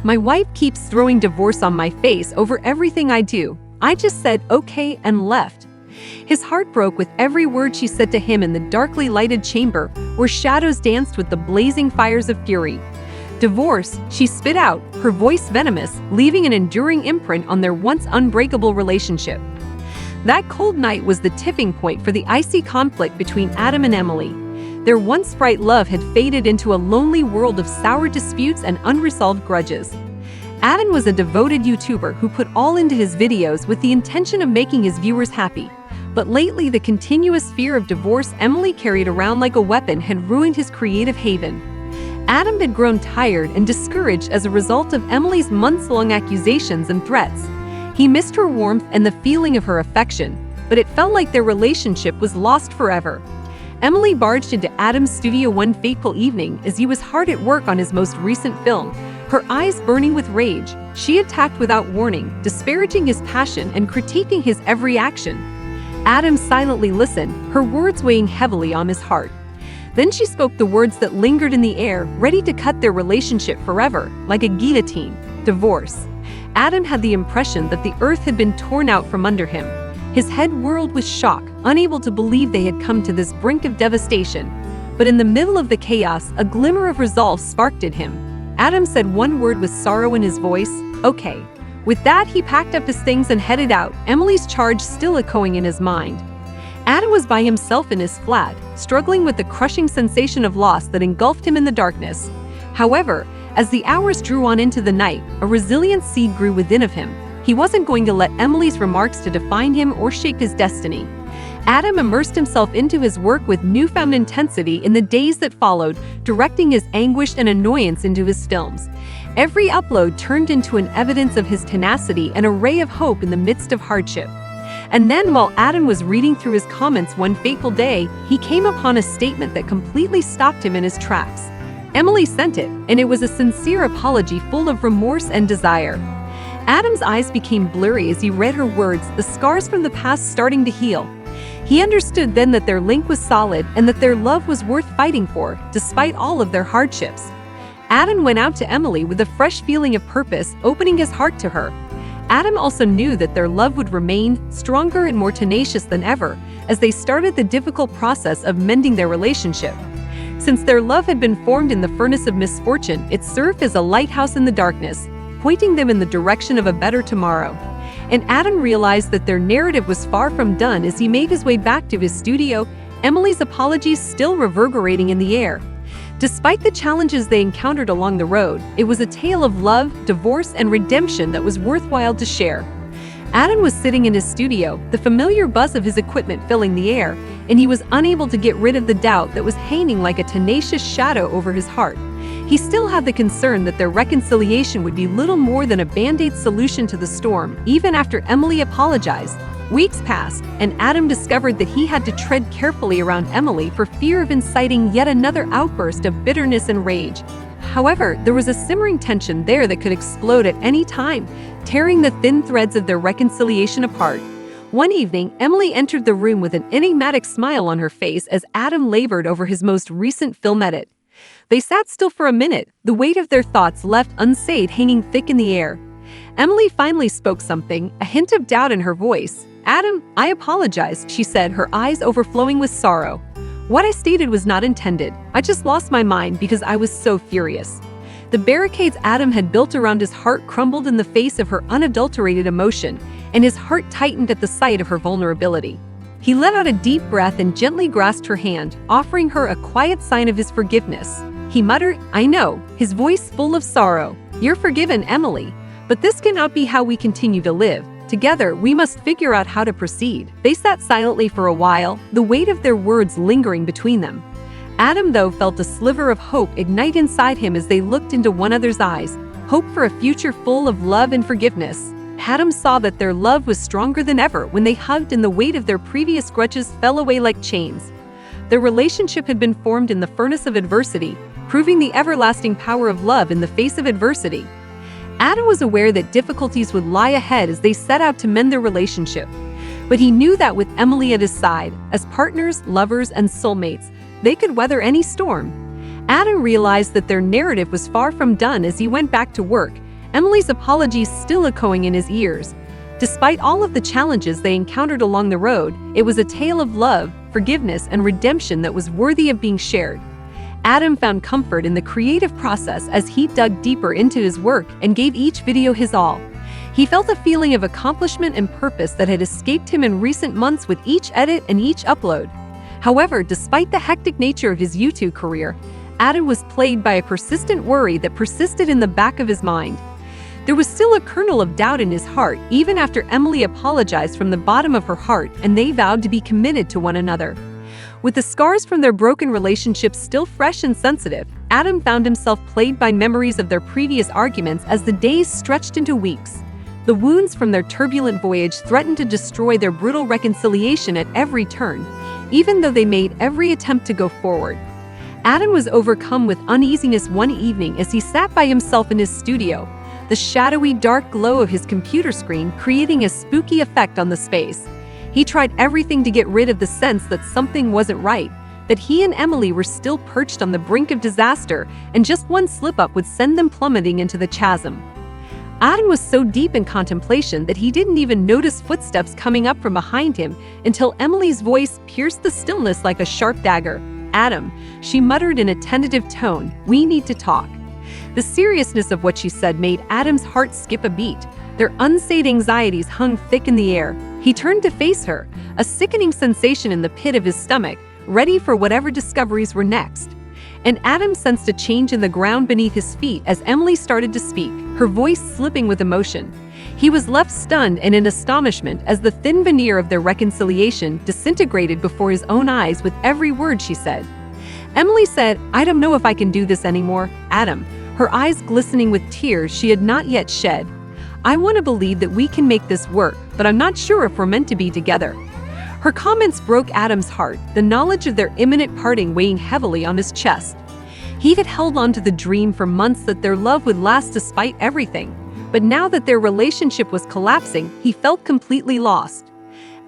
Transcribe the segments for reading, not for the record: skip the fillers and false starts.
My wife keeps throwing divorce on my face over everything I do. I just said okay and left. His heart broke with every word she said to him in the darkly lighted chamber where shadows danced with the blazing fires of fury. Divorce, she spit out, her voice venomous, leaving an enduring imprint on their once unbreakable relationship. That cold night was the tipping point for the icy conflict between Adam and Emily. Their once bright love had faded into a lonely world of sour disputes and unresolved grudges. Adam was a devoted YouTuber who put all into his videos with the intention of making his viewers happy. But lately, the continuous fear of divorce Emily carried around like a weapon had ruined his creative haven. Adam had grown tired and discouraged as a result of Emily's months-long accusations and threats. He missed her warmth and the feeling of her affection, but it felt like their relationship was lost forever. Emily barged into Adam's studio one fateful evening as he was hard at work on his most recent film. Her eyes burning with rage, she attacked without warning, disparaging his passion and critiquing his every action. Adam silently listened, her words weighing heavily on his heart. Then she spoke the words that lingered in the air, ready to cut their relationship forever, like a guillotine: divorce. Adam had the impression that the earth had been torn out from under him. His head whirled with shock, unable to believe they had come to this brink of devastation. But in the middle of the chaos, a glimmer of resolve sparked in him. Adam said one word with sorrow in his voice: okay. With that, he packed up his things and headed out, Emily's charge still echoing in his mind. Adam was by himself in his flat, struggling with the crushing sensation of loss that engulfed him in the darkness. However, as the hours drew on into the night, a resilient seed grew within of him. He wasn't going to let Emily's remarks to define him or shape his destiny. Adam immersed himself into his work with newfound intensity in the days that followed, directing his anguish and annoyance into his films. Every upload turned into an evidence of his tenacity and a ray of hope in the midst of hardship. And then, while Adam was reading through his comments one fateful day, he came upon a statement that completely stopped him in his tracks. Emily sent it, and it was a sincere apology full of remorse and desire. Adam's eyes became blurry as he read her words, the scars from the past starting to heal. He understood then that their link was solid and that their love was worth fighting for, despite all of their hardships. Adam went out to Emily with a fresh feeling of purpose, opening his heart to her. Adam also knew that their love would remain stronger and more tenacious than ever as they started the difficult process of mending their relationship. Since their love had been formed in the furnace of misfortune, it served as a lighthouse in the darkness, pointing them in the direction of a better tomorrow. And Adam realized that their narrative was far from done as he made his way back to his studio, Emily's apologies still reverberating in the air. Despite the challenges they encountered along the road, it was a tale of love, divorce, and redemption that was worthwhile to share. Adam was sitting in his studio, the familiar buzz of his equipment filling the air, and he was unable to get rid of the doubt that was hanging like a tenacious shadow over his heart. He still had the concern that their reconciliation would be little more than a band-aid solution to the storm, even after Emily apologized. Weeks passed, and Adam discovered that he had to tread carefully around Emily for fear of inciting yet another outburst of bitterness and rage. However, there was a simmering tension there that could explode at any time, tearing the thin threads of their reconciliation apart. One evening, Emily entered the room with an enigmatic smile on her face as Adam labored over his most recent film edit. They sat still for a minute, the weight of their thoughts left unsaid hanging thick in the air. Emily finally spoke something, a hint of doubt in her voice. "Adam, I apologize," she said, her eyes overflowing with sorrow. "What I stated was not intended. I just lost my mind because I was so furious." The barricades Adam had built around his heart crumbled in the face of her unadulterated emotion, and his heart tightened at the sight of her vulnerability. He let out a deep breath and gently grasped her hand, offering her a quiet sign of his forgiveness. He muttered, "I know," his voice full of sorrow. "You're forgiven, Emily. But this cannot be how we continue to live. Together, we must figure out how to proceed." They sat silently for a while, the weight of their words lingering between them. Adam, though, felt a sliver of hope ignite inside him as they looked into one another's eyes, hope for a future full of love and forgiveness. Adam saw that their love was stronger than ever when they hugged and the weight of their previous grudges fell away like chains. Their relationship had been formed in the furnace of adversity, proving the everlasting power of love in the face of adversity. Adam was aware that difficulties would lie ahead as they set out to mend their relationship. But he knew that with Emily at his side, as partners, lovers, and soulmates, they could weather any storm. Adam realized that their narrative was far from done as he went back to work, Emily's apologies still echoing in his ears. Despite all of the challenges they encountered along the road, it was a tale of love, forgiveness, and redemption that was worthy of being shared. Adam found comfort in the creative process as he dug deeper into his work and gave each video his all. He felt a feeling of accomplishment and purpose that had escaped him in recent months with each edit and each upload. However, despite the hectic nature of his YouTube career, Adam was plagued by a persistent worry that persisted in the back of his mind. There was still a kernel of doubt in his heart even after Emily apologized from the bottom of her heart and they vowed to be committed to one another. With the scars from their broken relationship still fresh and sensitive, Adam found himself plagued by memories of their previous arguments as the days stretched into weeks. The wounds from their turbulent voyage threatened to destroy their brutal reconciliation at every turn, even though they made every attempt to go forward. Adam was overcome with uneasiness one evening as he sat by himself in his studio, the shadowy dark glow of his computer screen creating a spooky effect on the space. He tried everything to get rid of the sense that something wasn't right, that he and Emily were still perched on the brink of disaster, and just one slip-up would send them plummeting into the chasm. Adam was so deep in contemplation that he didn't even notice footsteps coming up from behind him until Emily's voice pierced the stillness like a sharp dagger. "Adam," she muttered in a tentative tone, "we need to talk." The seriousness of what she said made Adam's heart skip a beat. Their unsaid anxieties hung thick in the air. He turned to face her, a sickening sensation in the pit of his stomach, ready for whatever discoveries were next. And Adam sensed a change in the ground beneath his feet as Emily started to speak, her voice slipping with emotion. He was left stunned and in astonishment as the thin veneer of their reconciliation disintegrated before his own eyes with every word she said. Emily said, "I don't know if I can do this anymore, Adam," her eyes glistening with tears she had not yet shed. "I want to believe that we can make this work, but I'm not sure if we're meant to be together." Her comments broke Adam's heart, the knowledge of their imminent parting weighing heavily on his chest. He had held on to the dream for months that their love would last despite everything, but now that their relationship was collapsing, he felt completely lost.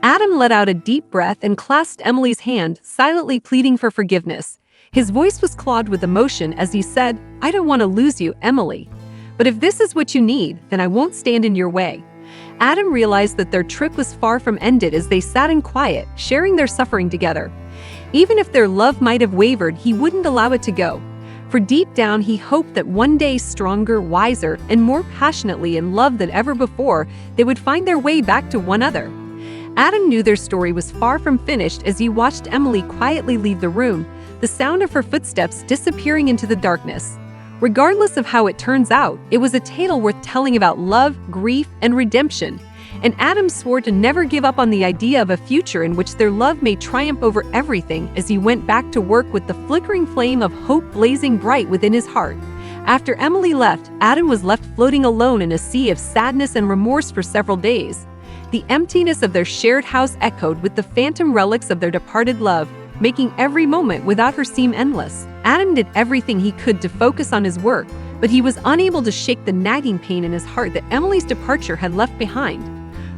Adam let out a deep breath and clasped Emily's hand, silently pleading for forgiveness. His voice was clogged with emotion as he said, "I don't want to lose you, Emily. But if this is what you need, then I won't stand in your way." Adam realized that their trip was far from ended as they sat in quiet, sharing their suffering together. Even if their love might have wavered, he wouldn't allow it to go. For deep down, he hoped that one day, stronger, wiser, and more passionately in love than ever before, they would find their way back to one another. Adam knew their story was far from finished as he watched Emily quietly leave the room, the sound of her footsteps disappearing into the darkness. Regardless of how it turns out, it was a tale worth telling about love, grief, and redemption. And Adam swore to never give up on the idea of a future in which their love may triumph over everything as he went back to work with the flickering flame of hope blazing bright within his heart. After Emily left, Adam was left floating alone in a sea of sadness and remorse for several days. The emptiness of their shared house echoed with the phantom relics of their departed love, making every moment without her seem endless. Adam did everything he could to focus on his work, but he was unable to shake the nagging pain in his heart that Emily's departure had left behind.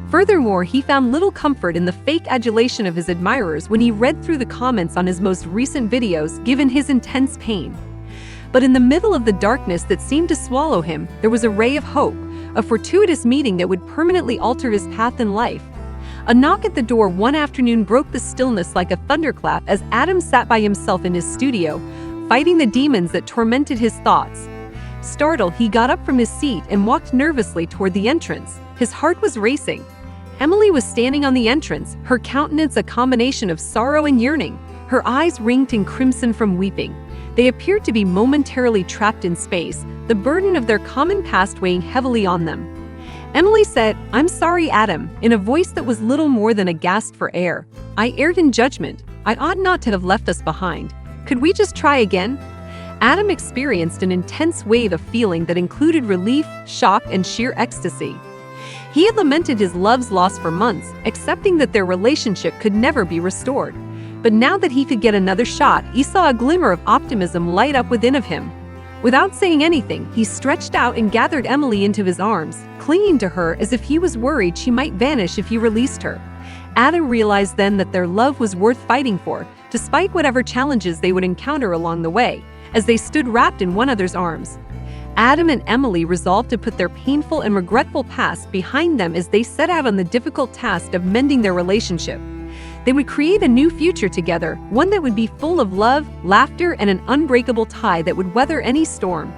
Furthermore, he found little comfort in the fake adulation of his admirers when he read through the comments on his most recent videos, given his intense pain. But in the middle of the darkness that seemed to swallow him, there was a ray of hope, a fortuitous meeting that would permanently alter his path in life. A knock at the door one afternoon broke the stillness like a thunderclap as Adam sat by himself in his studio, fighting the demons that tormented his thoughts. Startled, he got up from his seat and walked nervously toward the entrance. His heart was racing. Emily was standing on the entrance, her countenance a combination of sorrow and yearning, her eyes ringed in crimson from weeping. They appeared to be momentarily trapped in space, the burden of their common past weighing heavily on them. Emily said, "I'm sorry, Adam," in a voice that was little more than a gasp for air. "I erred in judgment. I ought not to have left us behind. Could we just try again?" Adam experienced an intense wave of feeling that included relief, shock, and sheer ecstasy. He had lamented his love's loss for months, accepting that their relationship could never be restored. But now that he could get another shot, he saw a glimmer of optimism light up within of him. Without saying anything, he stretched out and gathered Emily into his arms, clinging to her as if he was worried she might vanish if he released her. Adam realized then that their love was worth fighting for, despite whatever challenges they would encounter along the way, as they stood wrapped in one another's arms. Adam and Emily resolved to put their painful and regretful past behind them as they set out on the difficult task of mending their relationship. They would create a new future together, one that would be full of love, laughter, and an unbreakable tie that would weather any storm.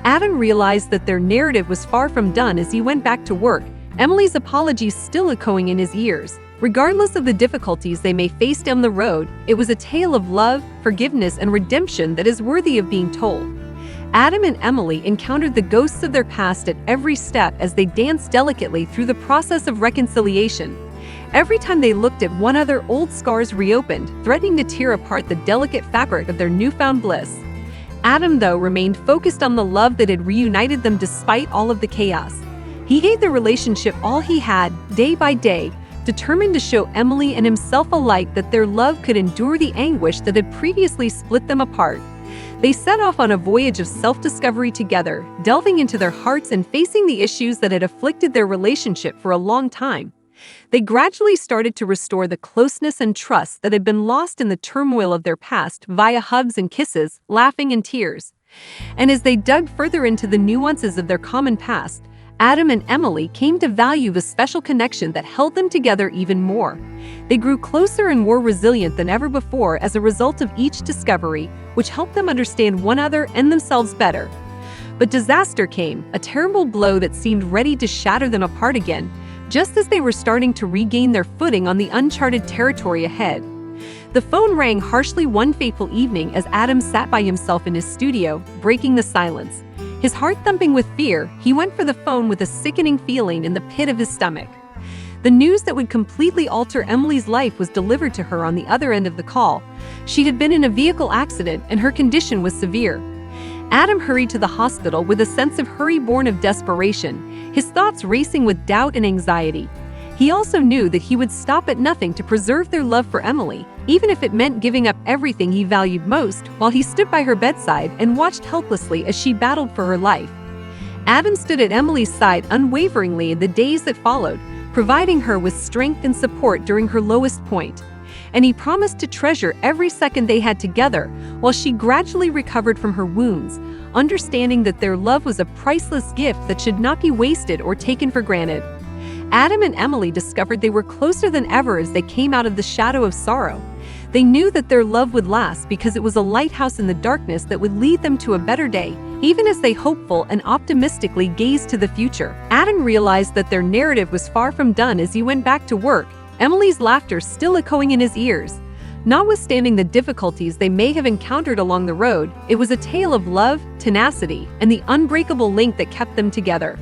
Adam realized that their narrative was far from done as he went back to work, Emily's apologies still echoing in his ears. Regardless of the difficulties they may face down the road, it was a tale of love, forgiveness, and redemption that is worthy of being told. Adam and Emily encountered the ghosts of their past at every step as they danced delicately through the process of reconciliation. Every time they looked at one another, old scars reopened, threatening to tear apart the delicate fabric of their newfound bliss. Adam, though, remained focused on the love that had reunited them despite all of the chaos. He gave the relationship all he had, day by day, determined to show Emily and himself alike that their love could endure the anguish that had previously split them apart. They set off on a voyage of self-discovery together, delving into their hearts and facing the issues that had afflicted their relationship for a long time. They gradually started to restore the closeness and trust that had been lost in the turmoil of their past via hugs and kisses, laughing and tears. And as they dug further into the nuances of their common past, Adam and Emily came to value the special connection that held them together even more. They grew closer and more resilient than ever before as a result of each discovery, which helped them understand one another and themselves better. But disaster came, a terrible blow that seemed ready to shatter them apart again, just as they were starting to regain their footing on the uncharted territory ahead. The phone rang harshly one fateful evening as Adam sat by himself in his studio, breaking the silence. His heart thumping with fear, he went for the phone with a sickening feeling in the pit of his stomach. The news that would completely alter Emily's life was delivered to her on the other end of the call. She had been in a vehicle accident and her condition was severe. Adam hurried to the hospital with a sense of hurry born of desperation, his thoughts racing with doubt and anxiety. He also knew that he would stop at nothing to preserve their love for Emily, even if it meant giving up everything he valued most, while he stood by her bedside and watched helplessly as she battled for her life. Adam stood at Emily's side unwaveringly in the days that followed, providing her with strength and support during her lowest point. And he promised to treasure every second they had together while she gradually recovered from her wounds, understanding that their love was a priceless gift that should not be wasted or taken for granted. Adam and Emily discovered they were closer than ever as they came out of the shadow of sorrow. They knew that their love would last because it was a lighthouse in the darkness that would lead them to a better day, even as they hopeful and optimistically gazed to the future. Adam realized that their narrative was far from done as he went back to work, Emily's laughter still echoing in his ears. Notwithstanding the difficulties they may have encountered along the road, it was a tale of love, tenacity, and the unbreakable link that kept them together.